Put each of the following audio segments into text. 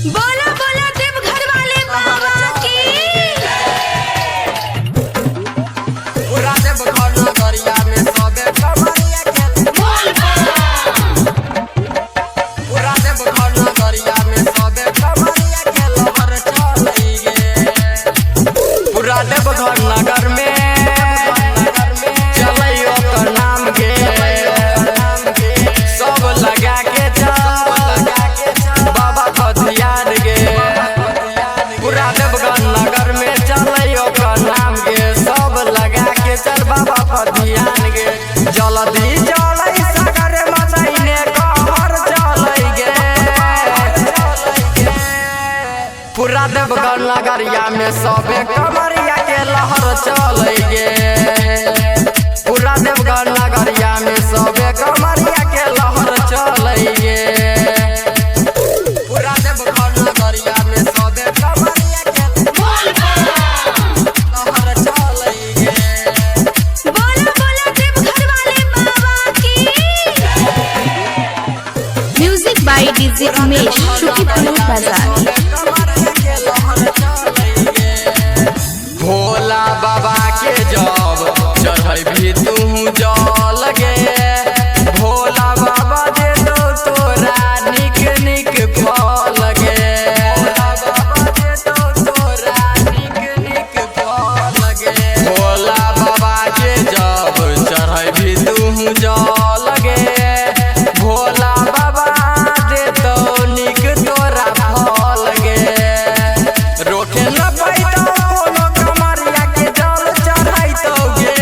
बोला बोला देवघर वाले बाबा की। पूरा देवघर नगरिया में सबे कमरिया के पूरा देवघर नगरिया में सबे कमरिया के लहर चलई गे। पूरा देवघर नगर में चलई ओकर नाम गे। सब लगा के बाबा को ध्यान गे। पूरा देवघर नगर में चलई ओकर नाम गे। सब लगा के चल बाबा को ध्यान गे। जल्दी चलई सागर मचैने कहर चलई गे। पूरा देवघर नगरिया में सबे कमरिया के लहर चलई गे। पूरा देवघर नगरिया में सबे कमरिया के लहर चलई गे। पूरा देवघर नगरिया में सबे कमरिया के लहर चलई गे। बोला बोला देवघर वाले बाबा की। Music by DJ Umesh Shukipur बाजार। भोला बाबा के जब चढ़ई भी तू जल गे। भोला बाबा दे दो तोरा निक निक फल गे। भोला बाबा दे दो तोरा निक निक फल गे। भोला बाबा के जब चढ़ई भी तू जल गे। भोला बाबा दे दो निक तोरा फल गे। रोके न पैतो कोनो कमरिया के जल चढ़ाइतो गे।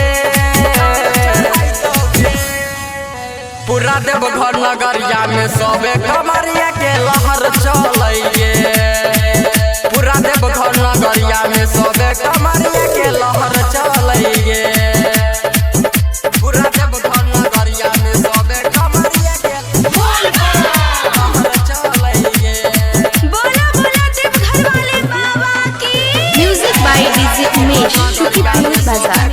पूरा देवघर नगरिया में सबे कमरिया के लहर चलई गे। पूरा देवघर नगरिया में सबे कमरिया के लहर चलई गे। पूरा देवघर नगरिया में सबे कमरिया के लहर चलई गे। बोला बोला देवघर वाले बाबा की। Music by DJ Umesh Shukipur बाजार।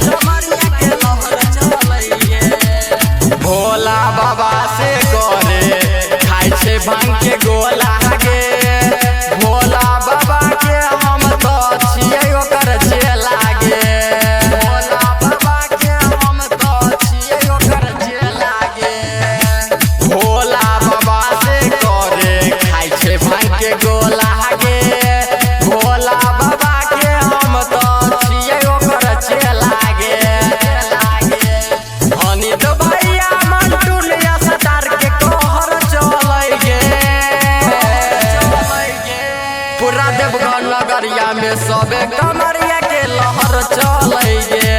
भोला बाबा से करे खाई छे भांग के गोला गे। भोला बाबा के हम तो छियै ओकर चेला गे। भोला बाबा के हम तो छियै ओकर चेला गे। भोला बाबा से करे खाई छे भांग के गोला गे। भोला बाबा के हम तो छियै ओकर चेला गे। अनित भैया मंटू लिया सटार के कहर चलई गे। पूरा देवघर नगरिया में सबे कमरिया के लहर चलई गे।